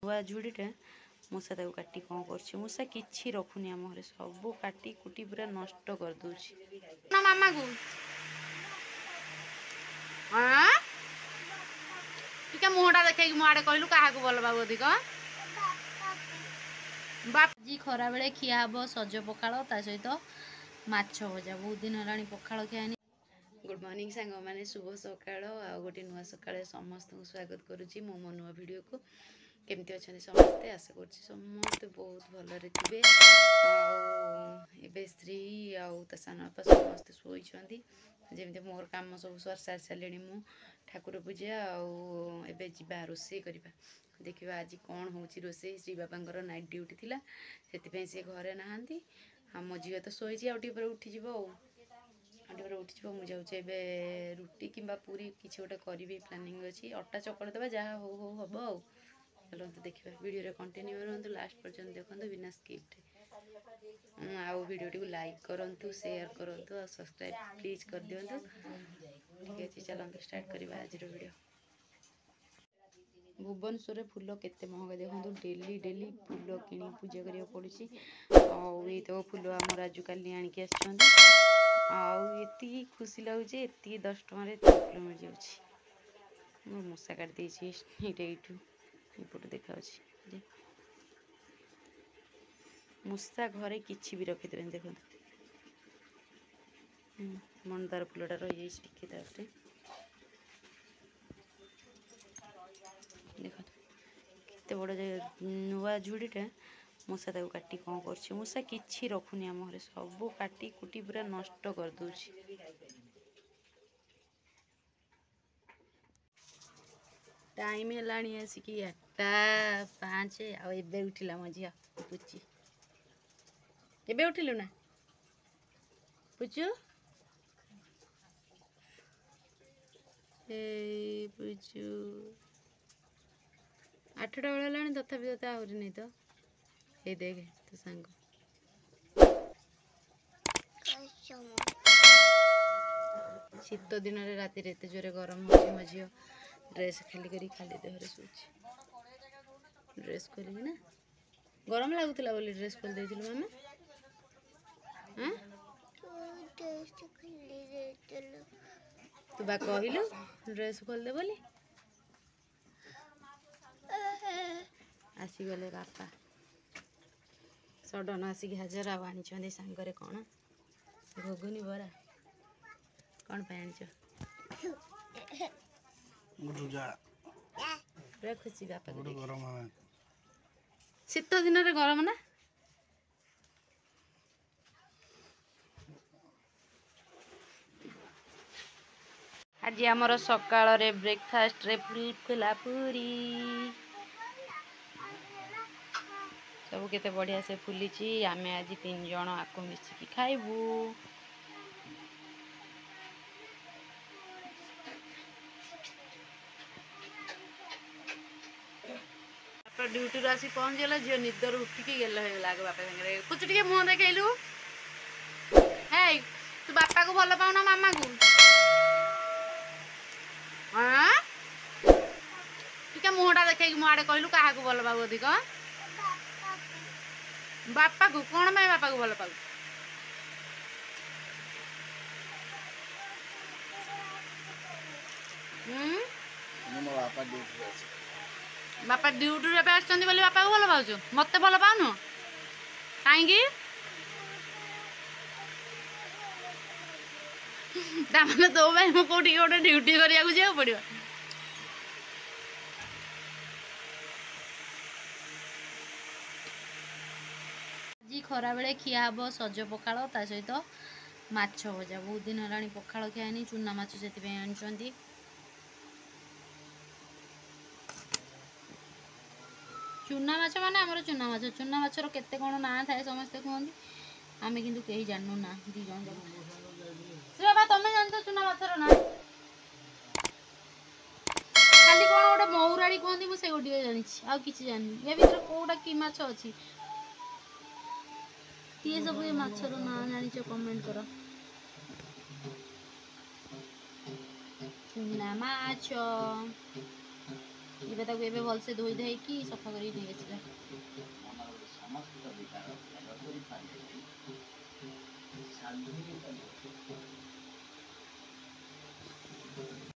नुआ झुड़ीटा मूषा ताको काटी कौन कर मूषा किछि रखुनी आम घर सब काटी कुटी पूरा नष्ट कर दूची ना मामा को टिके मुहटा देखै मो आड़े कहलु काहा को भल पाबो अधिक बाप जी खरा बेले खिया हम सज पखाड़ ता सहित माछ भजा बहुत दिन है पखाड़ खियानी। गुड मॉर्निंग सांग मैंने शुभ सकाळ आ गोटे नुआ सकाळे समस्त स्वागत करुच्ची मो मो नुआ वीडियो को केमती अच्छा समस्ते आशा कर समस्ते बहुत भलरे थे आ स्त्री आ सान बापा समस्ते शोती जमी मोर कम सब सर सारी सारे मु ठाकुर पूजा आबे जा रोषे करवा देखा आज कौन हूँ रोषे श्री बाबा नाइट ड्यूटी थिला से सी घरे नहांती मो झील तो शोची आउटे उठीज उठीज मुझे जाऊे रुटी कि पूरी किसी गोटे करी प्लानिंग अच्छी अटा चकड़ देवा जहाँ हो हम आउ चलते देखा वीडियो कंटिन्यू रुहतु लास्ट पर्यटन देखते बिना स्किप्ट आउ वीडियो टी लाइक करूँ शेयर करूँ और सब्सक्राइब प्लीज कर दिंतु ठीक अच्छे चलते स्टार्ट करवा आज वीडियो। भुवनेश्वर फूल केते महंगा देखो डेली डेली फूल किणी पूजा करा पड़ी तो फूल आम राजू काली आणिकी आती खुशी लगे ये 10 टकर फूल मिल जाऊँ मशा काट ये देखा मूषा घरे किसी भी रखीदे देखो मंदार फूलटा रही टिके देख केते बड़ नुआ झुड़ीटा मूषा ताको काटी कौन कर मूषा किछि रखुनी आम घर सब काटी कुटी पूरा नष्ट कर दूची टाइम है आसिक 8:05 आबे उठिला मो झी पुची एबे उठिलु ना पुचु पुचु 8टा बेला है तथापि तोते आहरी नहीं तो ये देखे तो सांग शीत दिन राति एत जोरे गरम हो मो झी ड्रेस खाली करी खाली देहरे शोची ड्रेस खोल ना गरम लगुला बोली ड्रेस खोल दे मामा तू बा कहलु ड्रेस खोल दे बोली आसीगले बापा सडन आसिक हाजर आनी सांगरे कौन घुगुनी बरा कौन पे आनी खुशी बापा शीत दिन गरम ना आज आमर सकाल ब्रेकफास्ट रे फुला पूरी सब केते बढ़िया से फुली आम आज 3 जन आपको मिसिकी खाइबू ड्यूटी आसी पहुँच गला झील निदर उठिकी गेल आगे बापा सागर कुछ टे मुह देखलु है तू बापा को भल पाऊना मामा को टिके मुहटा देखै मो आड़े कहलु काहा को भल पाबो अधिक बापा को कौन मैं बापा को भल पाऊ बापा ड्यूटी रे आछन बोली बापा को भल पाऊ मत भल पाऊनु कहीं ताने तो भाई मो कोठी गोटे ड्यूटी करिया को जाऊ पड़ियो जी खरा बेले खिया हम सज पखाड़ ता सहित माछ भजा बहुत दिन है पखाड़ खियानी चूना माछ से आनी चूना माछ माने आमर चूना माछर केते कौन ना थाए समस्ते कहते आम किंतु कहीं जानू ना 2 जन बाबा तुम्हें जानते चूना माछर ना खाली कौन गोटे मौराड़ी कहती मुझे गोटे जानी आ कि जानी या भर कौटा कि माछ अच्छी किए सब ये माछर ना जानी कमेंट कर चूना माछ ଏବେ ତାକୁ ଏବେ ଭଲସେ ଧୋଇ ଧାଇକି ସଫା କରିକି ନେଇ ଆସିବା। ମନର ସମସ୍ତ ବିକାର ଭଲ କରିପାରିଲେ ବି ଶାନ୍ତି ମିଳିପାରିବ।